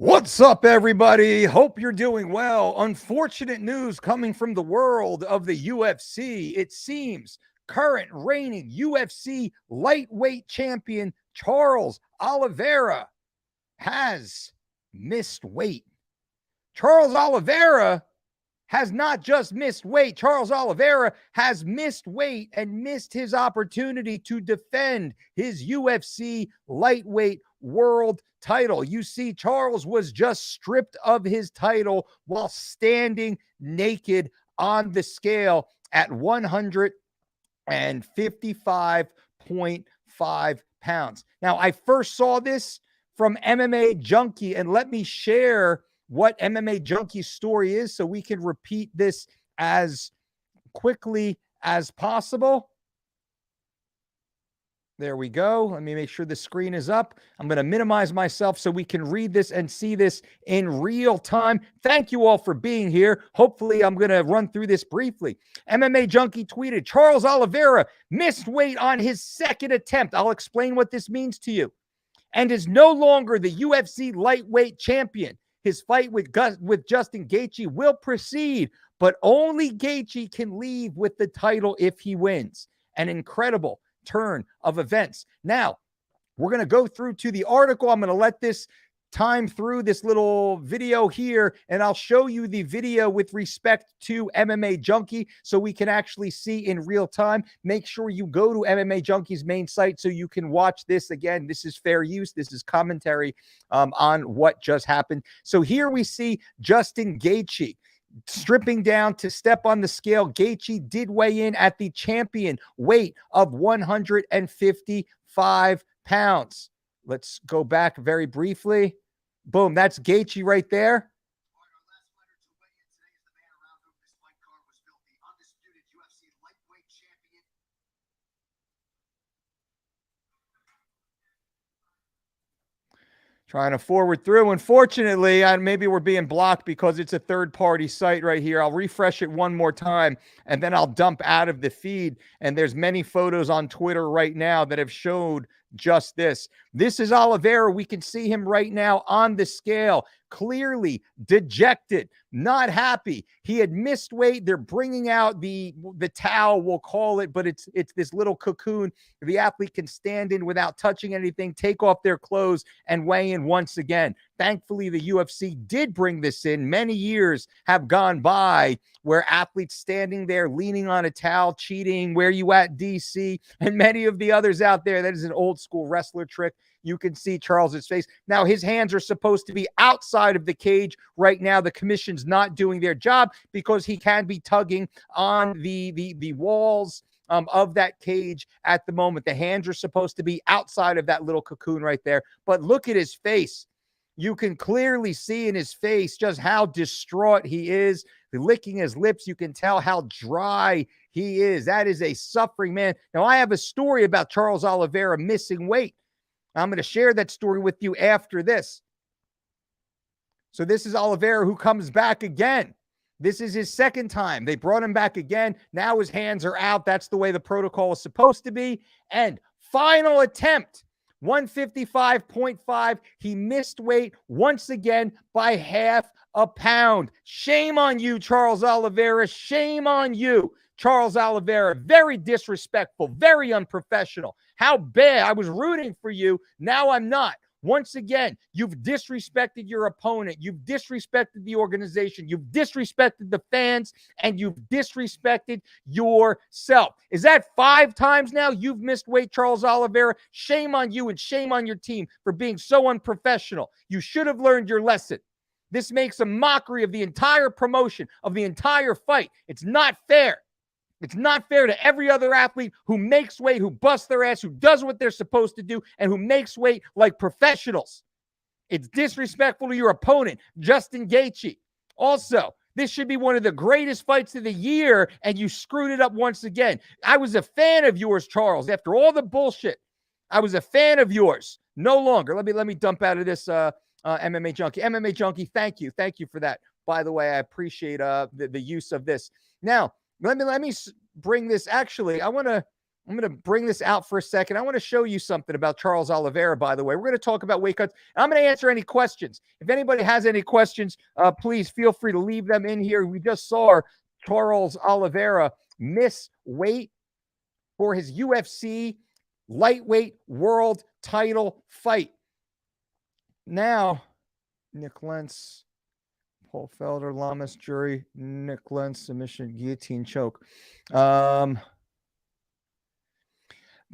What's up, everybody? Hope you're doing well. Unfortunate news coming from the world of the UFC. It seems current reigning UFC lightweight champion Charles Oliveira has missed weight. Charles Oliveira has not just missed weight. Charles Oliveira has missed weight and missed his opportunity to defend his UFC lightweight world title. You see, Charles was just stripped of his title while standing naked on the scale at 155.5 pounds. Now, I first saw this from MMA Junkie, and let me share what MMA Junkie's story is so we can repeat this as quickly as possible. There we go. Let me make sure the screen is up. I'm going to minimize myself so we can read this and see this in real time. Thank you all for being here. Hopefully, I'm going to run through this briefly. MMA Junkie tweeted, Charles Oliveira missed weight on his second attempt. I'll explain what this means to you. And is no longer the UFC lightweight champion. His fight with Justin Gaethje will proceed, but only Gaethje can leave with the title if he wins. An incredible turn of events. Now, we're going to go through to the article. I'm going to let this time through this little video here, and I'll show you the video with respect to MMA Junkie so we can actually see in real time. Make sure you go to MMA Junkie's main site so you can watch this. Again, this is fair use. This is commentary on what just happened. So here we see Justin Gaethje stripping down to step on the scale. Gaethje did weigh in at the champion weight of 155 pounds. Let's go back very briefly. Boom, that's Gaethje right there. Trying to forward through. Unfortunately, maybe we're being blocked because it's a third-party site right here. I'll refresh it one more time, and then I'll dump out of the feed. And there's many photos on Twitter right now that have showed just this. This is Oliveira. We can see him right now on the scale, clearly dejected, not happy. He had missed weight. They're bringing out the towel, we'll call it, but it's this little cocoon the athlete can stand in without touching anything, take off their clothes, and weigh in once again. Thankfully, the UFC did bring this in. Many years have gone by where athletes standing there leaning on a towel, cheating, where you at, DC, and many of the others out there. That is an old school wrestler trick. You can see Charles's face. Now, his hands are supposed to be outside of the cage right now. The commission's not doing their job because he can be tugging on the walls of that cage at the moment. The hands are supposed to be outside of that little cocoon right there. But look at his face. You can clearly see in his face just how distraught he is. Licking his lips, you can tell how dry he is. That is a suffering man. Now, I have a story about Charles Oliveira missing weight. I'm going to share that story with you after this. So this is Oliveira who comes back again. This is his second time. They brought him back again. Now his hands are out. That's the way the protocol is supposed to be. And final attempt, 155.5. He missed weight once again by half a pound. Shame on you, Charles Oliveira. Shame on you, Charles Oliveira. Very disrespectful, very unprofessional. How bad. I was rooting for you. Now I'm not. Once again, you've disrespected your opponent. You've disrespected the organization. You've disrespected the fans, and you've disrespected yourself. Is that 5 times now you've missed weight, Charles Oliveira? Shame on you and shame on your team for being so unprofessional. You should have learned your lesson. This makes a mockery of the entire promotion, of the entire fight. It's not fair. It's not fair to every other athlete who makes weight, who busts their ass, who does what they're supposed to do, and who makes weight like professionals. It's disrespectful to your opponent, Justin Gaethje. Also, this should be one of the greatest fights of the year, and you screwed it up once again. I was a fan of yours, Charles. After all the bullshit, I was a fan of yours. No longer. Let me dump out of this MMA Junkie. MMA Junkie, thank you. Thank you for that. By the way, I appreciate the use of this. Now, let me bring this. Actually, I want to I'm going to bring this out for a second. I want to show you something about Charles Oliveira, by the way. We're going to talk about weight cuts. I'm going to answer any questions. If anybody has any questions, please feel free to leave them in here. We just saw Charles Oliveira miss weight for his UFC lightweight world title fight. Now, Nick Lentz, Paul Felder, Lamas, jury, Nick Lentz, submission, guillotine choke.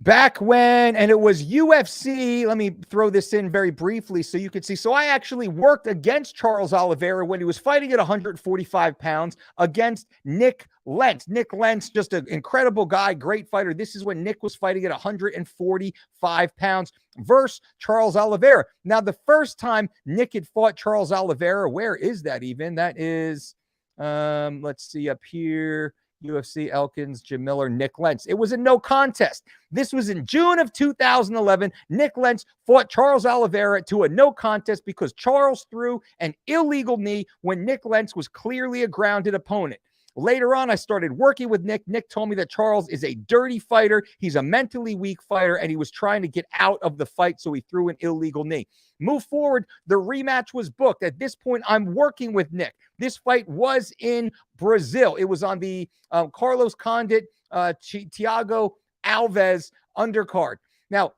Back when, and it was UFC, let me throw this in very briefly so you can see. So I actually worked against Charles Oliveira when he was fighting at 145 pounds against Nick Lentz. Nick Lentz, just an incredible guy, great fighter. This is when Nick was fighting at 145 pounds versus Charles Oliveira. Now, the first time Nick had fought Charles Oliveira, where is that even? That is, let's see up here. UFC, Elkins, Jim Miller, Nick Lentz. It was a no contest. This was in June of 2011. Nick Lentz fought Charles Oliveira to a no contest because Charles threw an illegal knee when Nick Lentz was clearly a grounded opponent. Later on, I started working with Nick. Nick told me that Charles is a dirty fighter. He's a mentally weak fighter, and he was trying to get out of the fight, so he threw an illegal knee. Move forward, the rematch was booked. At this point, I'm working with Nick. This fight was in Brazil. It was on the Carlos Condit, Thiago Alves undercard. Now,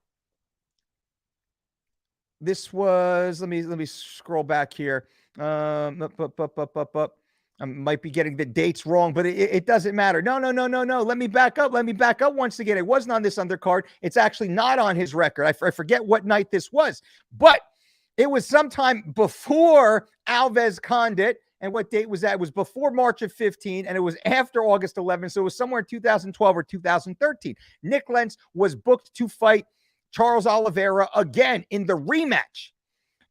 this was, let me scroll back here. I might be getting the dates wrong, but it doesn't matter. No. Let me back up. Once again. It wasn't on this undercard. It's actually not on his record. I forget what night this was, but it was sometime before Alves Condit. And what date was that? It was before March of 15, and it was after August 11. So it was somewhere in 2012 or 2013. Nick Lentz was booked to fight Charles Oliveira again in the rematch.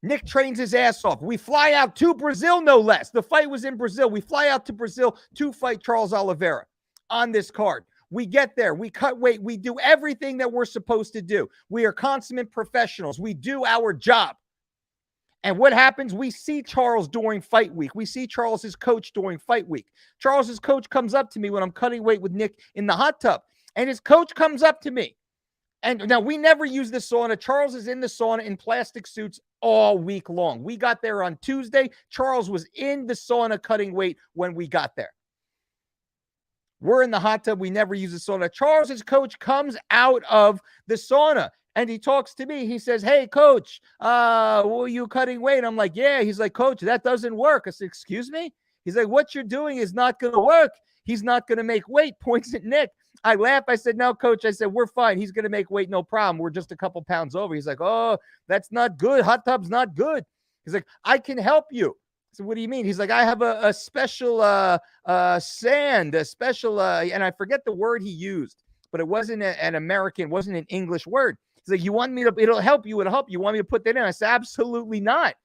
Nick trains his ass off. We fly out to Brazil, no less. The fight was in Brazil. We fly out to Brazil to fight Charles Oliveira on this card. We get there. We cut weight. We do everything that we're supposed to do. We are consummate professionals. We do our job. And what happens? We see Charles during fight week. We see Charles's coach during fight week. Charles's coach comes up to me when I'm cutting weight with Nick in the hot tub. And his coach comes up to me. And now we never use the sauna. Charles is in the sauna in plastic suits all week long. We got there on Tuesday. Charles was in the sauna cutting weight when we got there. We're in the hot tub. We never use the sauna. Charles's coach comes out of the sauna and he talks to me. He says, "Hey, coach, were you cutting weight?" I'm like, "Yeah." He's like, "Coach, that doesn't work." I said, "Excuse me?" He's like, "What you're doing is not going to work. He's not going to make weight." Points at Nick. I laughed. I said, "No, coach." I said, "We're fine. He's going to make weight. No problem. We're just a couple pounds over." He's like, "Oh, that's not good. Hot tub's not good." He's like, "I can help you." I said, "What do you mean?" He's like, "I have a special sand, a special," and I forget the word he used, but it wasn't an American, wasn't an English word. He's like, "You want me to, it'll help you. It'll help you. You want me to put that in?" I said, "Absolutely not.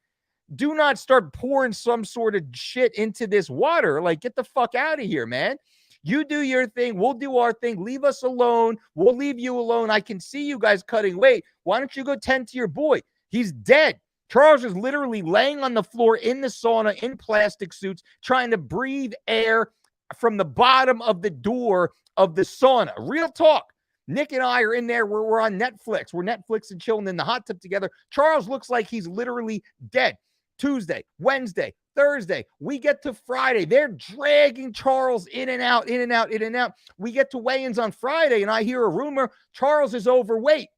Do not start pouring some sort of shit into this water. Like, get the fuck out of here, man. You do your thing. We'll do our thing. Leave us alone. We'll leave you alone. I can see you guys cutting weight. Why don't you go tend to your boy? He's dead." Charles is literally laying on the floor in the sauna in plastic suits, trying to breathe air from the bottom of the door of the sauna. Real talk. Nick and I are in there. We're on Netflix. We're Netflix and chilling in the hot tub together. Charles looks like he's literally dead. Tuesday, Wednesday, Thursday, we get to Friday. They're dragging Charles in and out, in and out, in and out. We get to weigh-ins on Friday, and I hear a rumor Charles is overweight.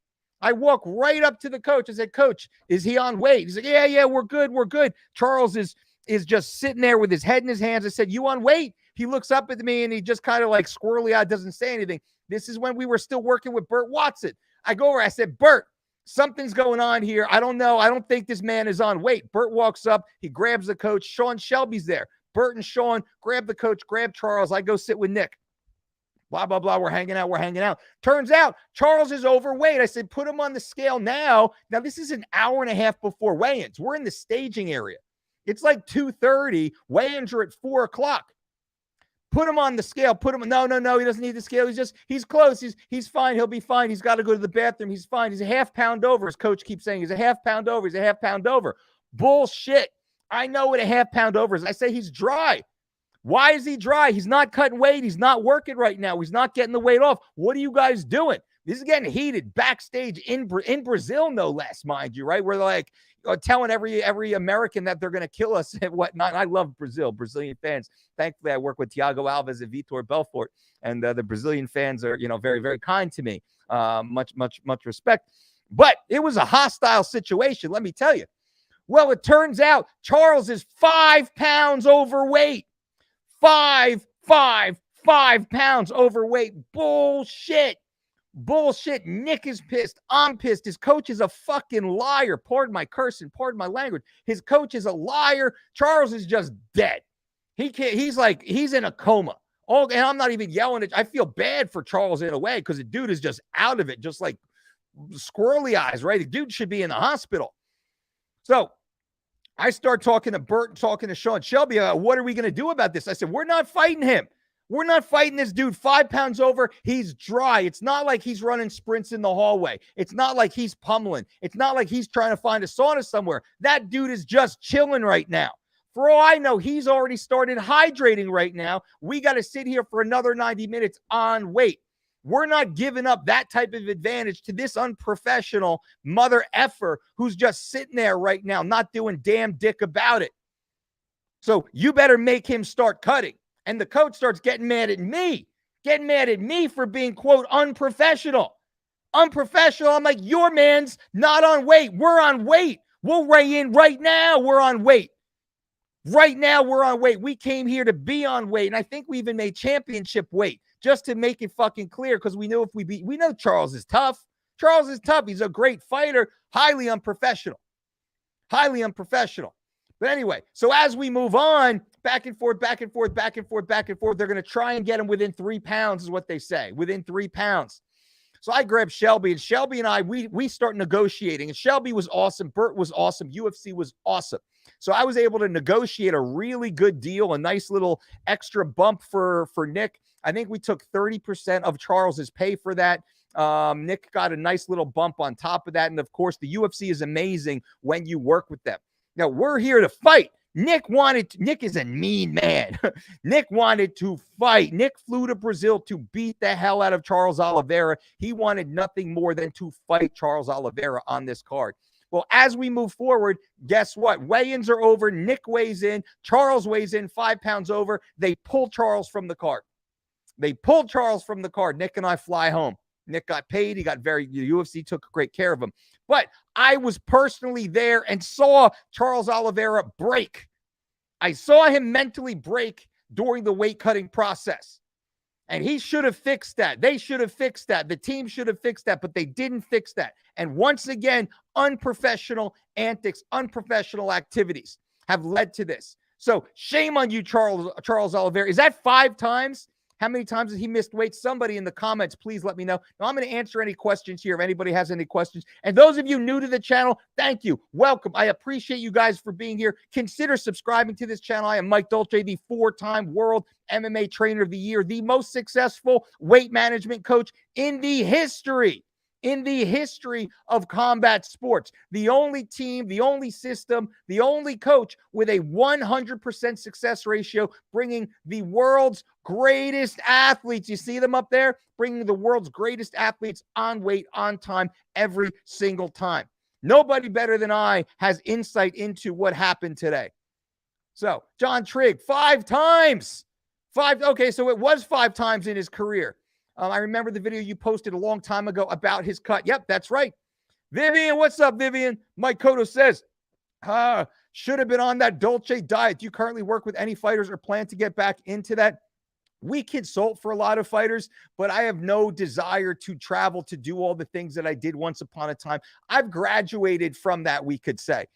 I walk right up to the coach. I said, "Coach, is he on weight?" He's like, yeah, we're good. Charles is just sitting there with his head in his hands. I said, "You on weight?" He looks up at me, and he just kind of like squirrely eyed, doesn't say anything. This is when we were still working with Burt Watson. I go over, I said, "Burt, something's going on here. I don't know. I don't think this man is on weight." Burt walks up. He grabs the coach. Sean Shelby's there. Burt and Sean grab the coach, grab Charles. I go sit with Nick. Blah, blah, blah. We're hanging out. Turns out Charles is overweight. I said, "Put him on the scale now." Now, this is an hour and a half before weigh-ins. We're in the staging area. It's like 2:30. Weigh-ins are at 4 o'clock. Put him on the scale. Put him. No. He doesn't need the scale. He's close. He's fine. He'll be fine. He's got to go to the bathroom. He's fine. He's a half pound over. His coach keeps saying he's a half pound over. He's a half pound over. Bullshit. I know what a half pound over is. I say he's dry. Why is he dry? He's not cutting weight. He's not working right now. He's not getting the weight off. What are you guys doing? This is getting heated backstage in Brazil, no less, mind you, right? We're like telling every American that they're going to kill us and whatnot. And I love Brazilian fans. Thankfully, I work with Thiago Alves and Vitor Belfort, and the Brazilian fans are, very, very kind to me. Much respect. But it was a hostile situation, let me tell you. Well, it turns out Charles is 5 pounds overweight. 5 pounds overweight. Bullshit. Nick is pissed. I'm pissed. His coach is a fucking liar. Pardon my cursing. Pardon my language. His coach is a liar. Charles is just dead. He's in a coma. Oh, and I'm not even yelling at. I feel bad for Charles in a way because the dude is just out of it, just like squirrely eyes, right? The dude should be in the hospital. So I start talking to Bert, talking to Sean Shelby. What are we going to do about this? I said, we're not fighting him. We're not fighting this dude 5 pounds over. He's dry. It's not like he's running sprints in the hallway. It's not like he's pummeling. It's not like he's trying to find a sauna somewhere. That dude is just chilling right now. For all I know, he's already started hydrating right now. We got to sit here for another 90 minutes on weight. We're not giving up that type of advantage to this unprofessional mother effer who's just sitting there right now, not doing damn dick about it. So you better make him start cutting. And the coach starts getting mad at me for being, quote, unprofessional. Unprofessional. I'm like, your man's not on weight. We're on weight. We'll weigh in right now. We're on weight. Right now, we're on weight. We came here to be on weight. And I think we even made championship weight just to make it fucking clear because we know if we know Charles is tough. Charles is tough. He's a great fighter. Highly unprofessional. But anyway, so as we move on, back and forth, they're going to try and get him within 3 pounds is what they say, within 3 pounds. So I grabbed Shelby, and Shelby and I, we start negotiating. And Shelby was awesome. Bert was awesome. UFC was awesome. So I was able to negotiate a really good deal, a nice little extra bump for Nick. I think we took 30% of Charles's pay for that. Nick got a nice little bump on top of that. And of course, the UFC is amazing when you work with them. Now, we're here to fight. Nick is a mean man. Nick wanted to fight. Nick flew to Brazil to beat the hell out of Charles Oliveira. He wanted nothing more than to fight Charles Oliveira on this card. Well, as we move forward, guess what? Weigh-ins are over. Nick weighs in. Charles weighs in 5 pounds over. They pull Charles from the card. Nick and I fly home. Nick got paid. The UFC took great care of him. But I was personally there and saw Charles Oliveira break. I saw him mentally break during the weight cutting process. And he should have fixed that. They should have fixed that. The team should have fixed that, but they didn't fix that. And once again, unprofessional antics, unprofessional activities have led to this. So shame on you, Charles Oliveira. Is that 5 times? How many times has he missed weight? Somebody in the comments, please let me know. Now, I'm going to answer any questions here if anybody has any questions. And those of you new to the channel, thank you. Welcome. I appreciate you guys for being here. Consider subscribing to this channel. I am Mike Dolce, the 4-time World MMA Trainer of the Year, the most successful weight management coach in the history of combat sports. The only team, the only system, the only coach with a 100% success ratio, bringing the world's greatest athletes. You see them up there? Bringing the world's greatest athletes on weight, on time, every single time. Nobody better than I has insight into what happened today. So, John Trigg, 5 times. Okay, so it was 5 times in his career. I remember the video you posted a long time ago about his cut. Yep, that's right. Vivian, what's up, Vivian? Mike Cotto says, should have been on that Dolce diet. Do you currently work with any fighters or plan to get back into that? We consult for a lot of fighters, but I have no desire to travel to do all the things that I did once upon a time. I've graduated from that, we could say.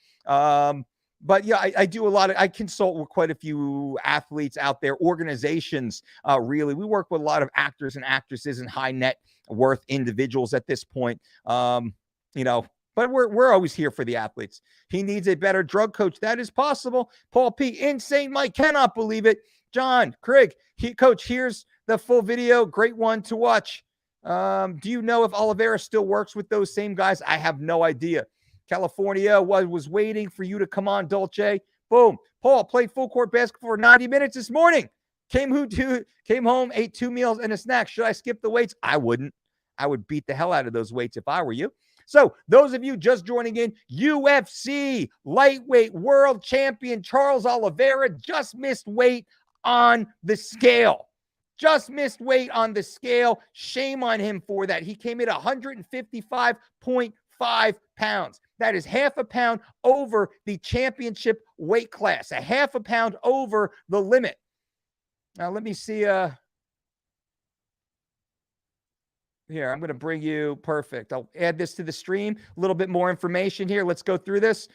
But yeah, I do I consult with quite a few athletes out there, organizations, really. We work with a lot of actors and actresses and high net worth individuals at this point, but we're always here for the athletes. He needs a better drug coach. That is possible. Paul P. Insane Mike, cannot believe it. John, Craig, coach, here's the full video. Great one to watch. Do you know if Oliveira still works with those same guys? I have no idea. California was waiting for you to come on, Dolce. Boom. Paul played full court basketball for 90 minutes this morning. Came home, ate 2 meals and a snack. Should I skip the weights? I wouldn't. I would beat the hell out of those weights if I were you. So those of you just joining in, UFC lightweight world champion Charles Oliveira just missed weight on the scale. Just missed weight on the scale. Shame on him for that. He came in 155.5 pounds. That is half a pound over the championship weight class, a half a pound over the limit. Now, let me see. Here, I'm going to bring you, perfect. I'll add this to the stream. A little bit more information here. Let's go through this.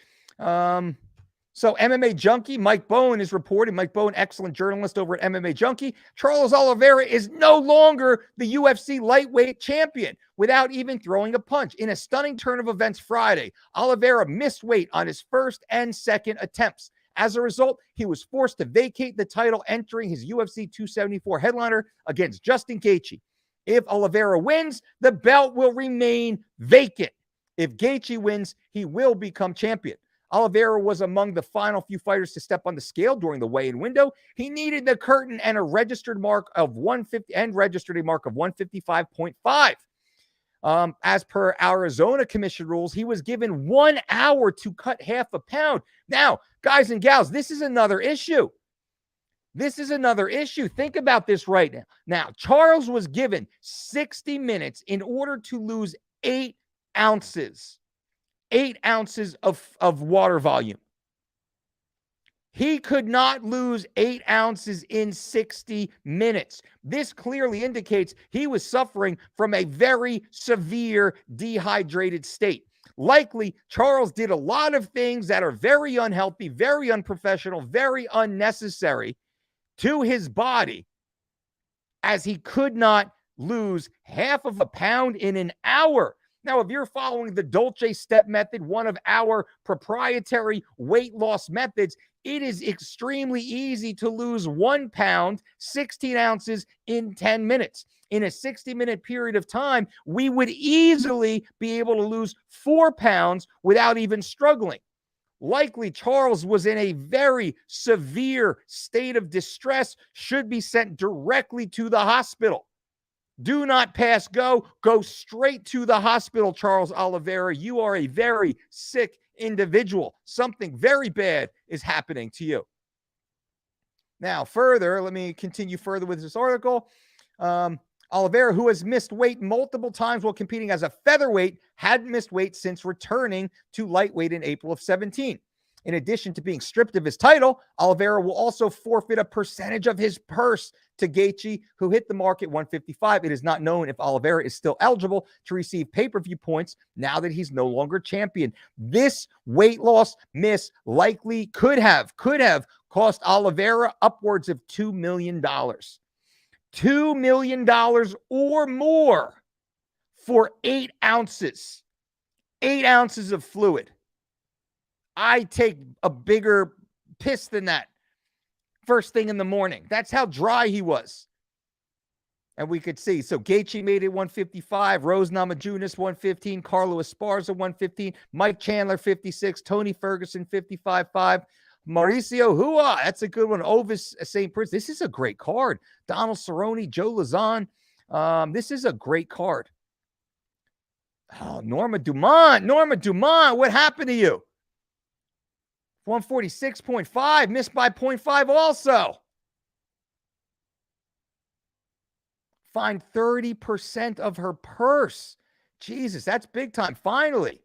So MMA Junkie, Mike Bowen is reporting. Mike Bowen, excellent journalist over at MMA Junkie. Charles Oliveira is no longer the UFC lightweight champion without even throwing a punch. In a stunning turn of events Friday, Oliveira missed weight on his first and second attempts. As a result, he was forced to vacate the title, entering his UFC 274 headliner against Justin Gaethje. If Oliveira wins, the belt will remain vacant. If Gaethje wins, he will become champion. Oliveira was among the final few fighters to step on the scale during the weigh-in window. He needed the curtain and registered a mark of 155.5. As per Arizona Commission rules, he was given 1 hour to cut half a pound. Now, guys and gals, this is another issue. This is another issue. Think about this right now. Now, Charles was given 60 minutes in order to lose 8 ounces. 8 ounces of water volume. He could not lose 8 ounces in 60 minutes. This clearly indicates he was suffering from a very severe dehydrated state. Likely, Charles did a lot of things that are very unhealthy, very unprofessional, very unnecessary to his body, as he could not lose half of a pound in an hour. Now, if you're following the Dolce step method, one of our proprietary weight loss methods, it is extremely easy to lose 1 pound, 16 ounces in 10 minutes. In a 60-minute period of time, we would easily be able to lose 4 pounds without even struggling. Likely, Charles was in a very severe state of distress, should be sent directly to the hospital. Do not pass go. Go straight to the hospital, Charles Oliveira. You are a very sick individual. Something very bad is happening to you. Now, further, let me continue further with this article. Oliveira, who has missed weight multiple times while competing as a featherweight, hadn't missed weight since returning to lightweight in April of 17. In addition to being stripped of his title, Oliveira will also forfeit a percentage of his purse to Gaethje, who hit the mark at 155. It is not known if Oliveira is still eligible to receive pay-per-view points now that he's no longer champion. This weight loss miss likely could have cost Oliveira upwards of $2 million. $2 million or more for 8 ounces. 8 ounces of fluid. I take a bigger piss than that first thing in the morning. That's how dry he was. And we could see. So Gaethje made it 155. Rose Namajunas 115. Carlo Esparza 115. Mike Chandler 56. Tony Ferguson 55.5. Mauricio Hua, that's a good one. Ovis St. Prince. This is a great card. Donald Cerrone, Joe Lazan. This is a great card. Oh, Norma Dumont. Norma Dumont, what happened to you? 146.5, missed by 0.5 also. Fined 30% of her purse. Jesus, that's big time. Finally.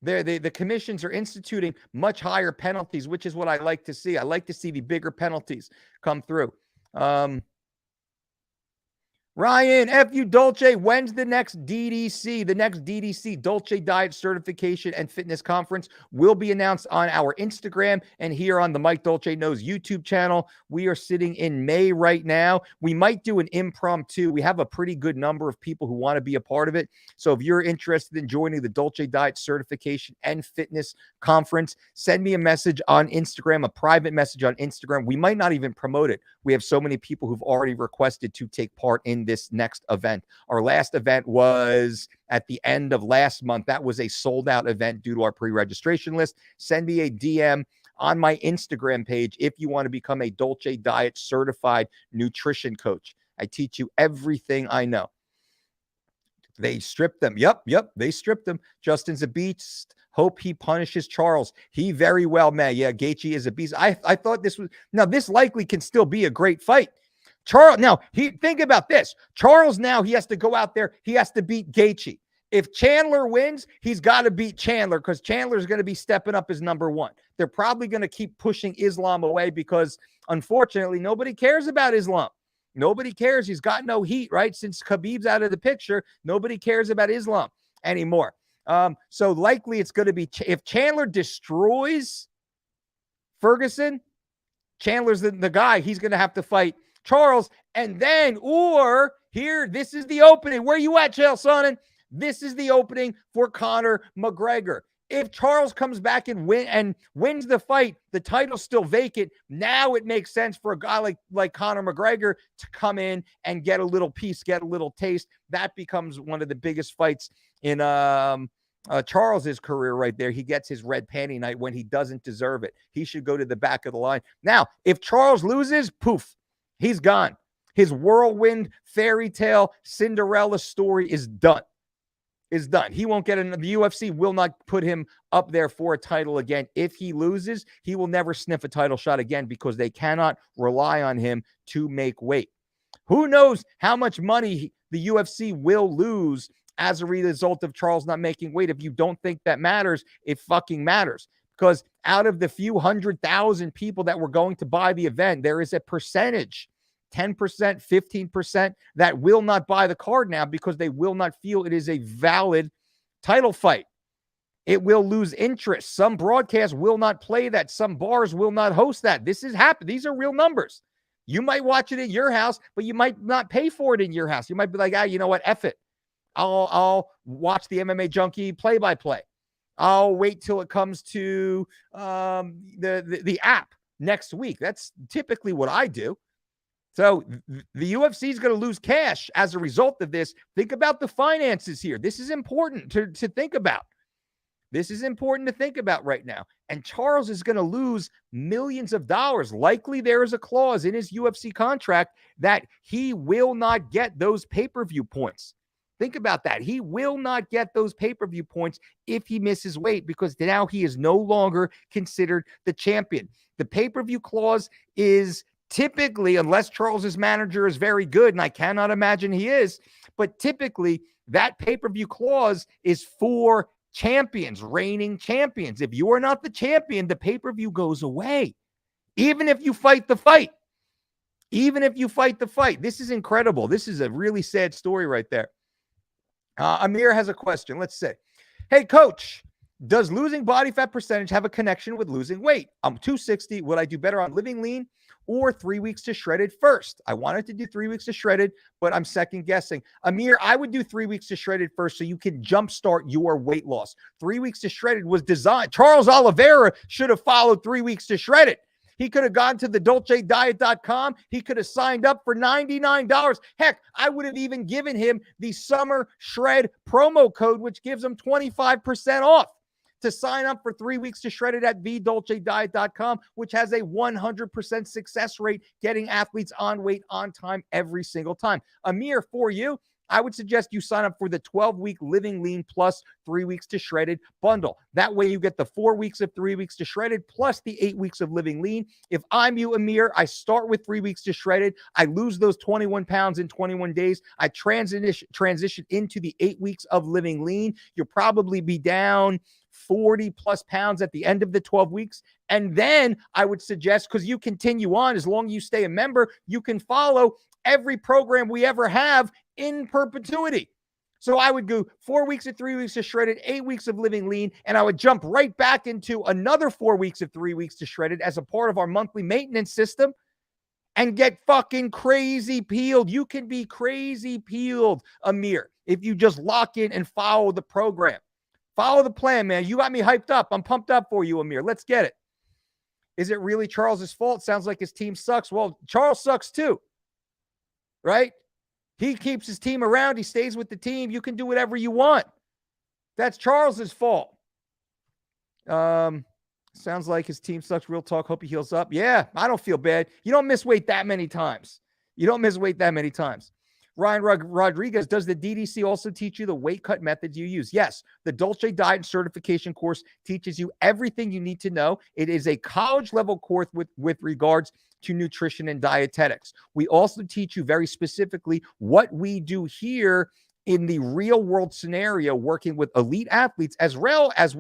The commissions are instituting much higher penalties, which is what I like to see. I like to see the bigger penalties come through. Ryan, F.U. Dolce, when's the next DDC? The next DDC, Dolce Diet Certification and Fitness Conference, will be announced on our Instagram and here on the Mike Dolce Knows YouTube channel. We are sitting in May right now. We might do an impromptu. We have a pretty good number of people who want to be a part of it. So if you're interested in joining the Dolce Diet Certification and Fitness Conference, send me a message on Instagram, a private message on Instagram. We might not even promote it. We have so many people who've already requested to take part in this next event. Our last event was at the end of last month. That was a sold out event due to our pre-registration list. Send me a DM on my Instagram page if you want to become a Dolce Diet certified nutrition coach. I teach you everything I know. They stripped them. Yep. They stripped them. Justin's a beast. Hope he punishes Charles. He very well may. Yeah, Gaethje is a beast. I thought this was, now this likely can still be a great fight. Charles, now think about this. Charles now, he has to go out there. He has to beat Gaethje. If Chandler wins, he's got to beat Chandler because Chandler's going to be stepping up as number one. They're probably going to keep pushing Islam away because, unfortunately, nobody cares about Islam. Nobody cares. He's got no heat, right? Since Khabib's out of the picture, nobody cares about Islam anymore. So likely it's going to be, if Chandler destroys Ferguson, Chandler's the guy. He's going to have to fight Charles. And then, or here, this is the opening. Where you at, Chael Sonnen? This is the opening for Conor McGregor. If Charles comes back and wins the fight, the title's still vacant. Now it makes sense for a guy like Conor McGregor to come in and get a little piece, get a little taste. That becomes one of the biggest fights in Charles's career right there. He gets his red panty night when he doesn't deserve it. He should go to the back of the line. Now, if Charles loses, poof, he's gone. His whirlwind fairy tale Cinderella story is done. He won't get the UFC will not put him up there for a title again. If he loses, he will never sniff a title shot again because they cannot rely on him to make weight. Who knows how much money the UFC will lose as a result of Charles not making weight? If you don't think that matters, it fucking matters. Because out of the few 100,000 people that were going to buy the event, there is a percentage, 10%, 15%, that will not buy the card now because they will not feel it is a valid title fight. It will lose interest. Some broadcasts will not play that. Some bars will not host that. This is happening. These are real numbers. You might watch it at your house, but you might not pay for it in your house. You might be like, you know what? F it. I'll watch the MMA Junkie play-by-play. I'll wait till it comes to the app next week. That's typically what I do. So the UFC is going to lose cash as a result of this. Think about the finances here. This is important to think about. This is important to think about right now. And Charles is going to lose millions of dollars. Likely there is a clause in his UFC contract that he will not get those pay-per-view points. Think about that. He will not get those pay-per-view points if he misses weight because now he is no longer considered the champion. The pay-per-view clause is typically, unless Charles's manager is very good, and I cannot imagine he is, but typically that pay-per-view clause is for champions, reigning champions. If you are not the champion, the pay-per-view goes away. Even if you fight the fight. This is incredible. This is a really sad story right there. Amir has a question. Let's say, hey, coach, does losing body fat percentage have a connection with losing weight? I'm 260. Would I do better on living lean or 3 weeks to shredded first? I wanted to do 3 weeks to shredded, but I'm second guessing. Amir, I would do 3 weeks to shredded first so you can jumpstart your weight loss. 3 weeks to shredded was designed. Charles Oliveira should have followed 3 weeks to shredded. He could have gone to the DolceDiet.com. He could have signed up for $99. Heck, I would have even given him the Summer Shred promo code, which gives him 25% off to sign up for 3 weeks to shredded at TheDolceDiet.com, which has a 100% success rate, getting athletes on weight on time every single time. Amir, for you, I would suggest you sign up for the 12-week Living Lean plus 3 weeks to shredded bundle. That way you get the 4 weeks of 3 weeks to shredded plus the 8 weeks of Living Lean. If I'm you, Amir, I start with 3 weeks to shredded. I lose those 21 pounds in 21 days. I transition into the 8 weeks of Living Lean. You'll probably be down 40 plus pounds at the end of the 12 weeks. And then I would suggest, because you continue on, as long as you stay a member, you can follow every program we ever have in perpetuity. So I would go 4 weeks of 3 weeks to shredded, 8 weeks of Living Lean, and I would jump right back into another 4 weeks of 3 weeks to shredded as a part of our monthly maintenance system and get fucking crazy peeled. You can be crazy peeled, Amir, if you just lock in and follow the program. Follow the plan, man. You got me hyped up. I'm pumped up for you, Amir. Let's get it. Is it really Charles's fault? Sounds like his team sucks. Well, Charles sucks too, right? He keeps his team around. He stays with the team. You can do whatever you want. That's Charles's fault. Sounds like his team sucks. Real talk. Hope he heals up. Yeah, I don't feel bad. You don't miss weight that many times. You don't miss weight that many times. Ryan Rodriguez, does the DDC also teach you the weight cut methods you use? Yes. The Dolce Diet certification course teaches you everything you need to know. It is a college level course with regards to nutrition and dietetics. We also teach you very specifically what we do here in the real world scenario, working with elite athletes as well as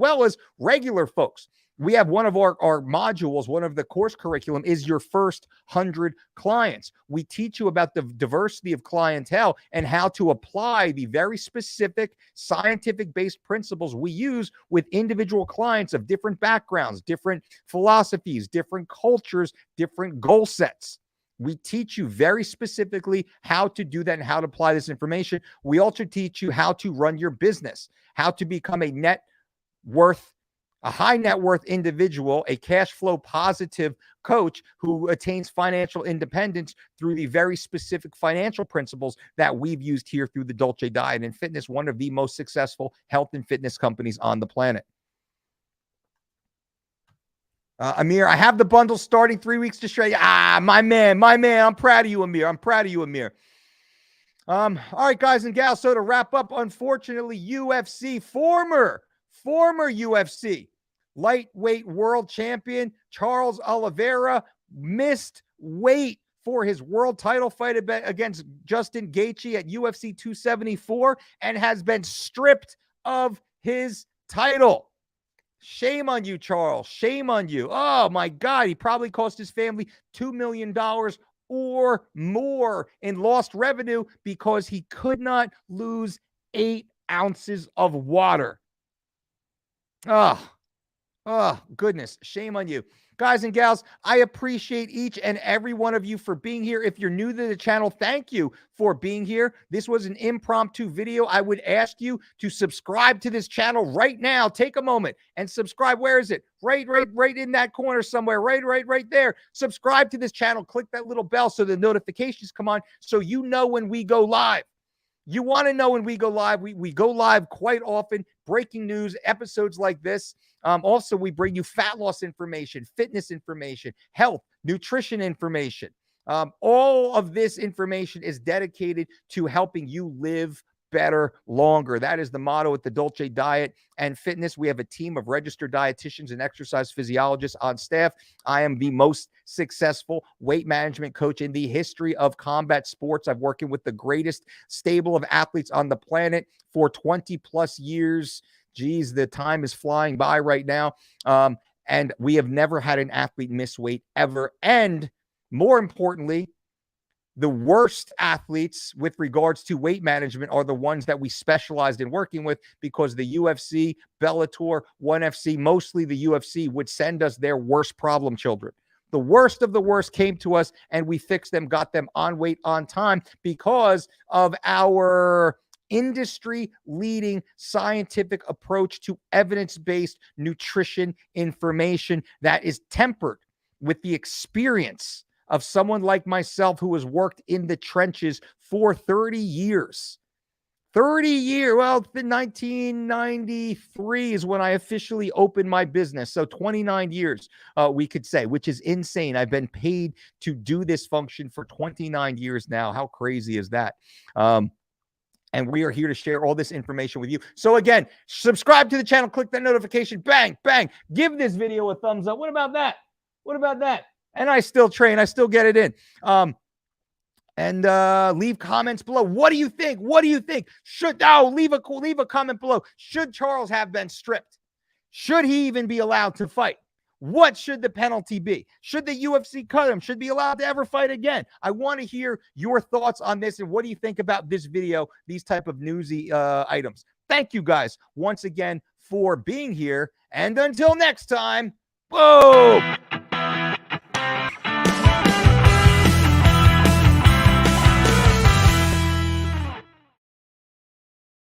regular folks. We have one of our modules, one of the course curriculum is your first 100 clients. We teach you about the diversity of clientele and how to apply the very specific scientific-based principles we use with individual clients of different backgrounds, different philosophies, different cultures, different goal sets. We teach you very specifically how to do that and how to apply this information. We also teach you how to run your business, how to become a high net worth individual, a cash flow positive coach who attains financial independence through the very specific financial principles that we've used here through the Dolce Diet and Fitness, one of the most successful health and fitness companies on the planet. Amir, I have the bundle starting 3 weeks to show you. My man. I'm proud of you, Amir. All right, guys and gals. So to wrap up, unfortunately, UFC, former UFC lightweight world champion Charles Oliveira missed weight for his world title fight against Justin Gaethje at UFC 274 and has been stripped of his title. Shame on you, Charles. Shame on you. Oh, my God. He probably cost his family $2 million or more in lost revenue because he could not lose 8 ounces of water. Oh, goodness. Shame on you. Guys and gals, I appreciate each and every one of you for being here. If you're new to the channel, thank you for being here. This was an impromptu video. I would ask you to subscribe to this channel right now. Take a moment and subscribe. Where is it? Right in that corner somewhere. Right there. Subscribe to this channel. Click that little bell so the notifications come on so you know when we go live. You want to know when we go live. We go live quite often. Breaking news, episodes like this. Also, we bring you fat loss information, fitness information, health, nutrition information. All of this information is dedicated to helping you live better, longer. That is the motto at the Dolce Diet and Fitness. We have a team of registered dietitians and exercise physiologists on staff. I am the most successful weight management coach in the history of combat sports. I've working with the greatest stable of athletes on the planet for 20 plus years. Geez, the time is flying by right now. And we have never had an athlete miss weight ever. And more importantly, the worst athletes with regards to weight management are the ones that we specialized in working with because the UFC, Bellator, ONE FC, mostly the UFC, would send us their worst problem children. The worst of the worst came to us and we fixed them, got them on weight on time because of our industry-leading scientific approach to evidence-based nutrition information that is tempered with the experience of someone like myself who has worked in the trenches for 30 years. 30 years. Well, 1993 is when I officially opened my business. So 29 years, we could say, which is insane. I've been paid to do this function for 29 years now. How crazy is that? And we are here to share all this information with you. So again, subscribe to the channel, click that notification, bang, bang. Give this video a thumbs up. What about that? And I still train. I still get it in. And leave comments below. What do you think? Leave a comment below. Should Charles have been stripped? Should he even be allowed to fight? What should the penalty be? Should the UFC cut him? Should he be allowed to ever fight again? I want to hear your thoughts on this and what do you think about this video, these type of newsy items. Thank you guys once again for being here. And until next time, boom!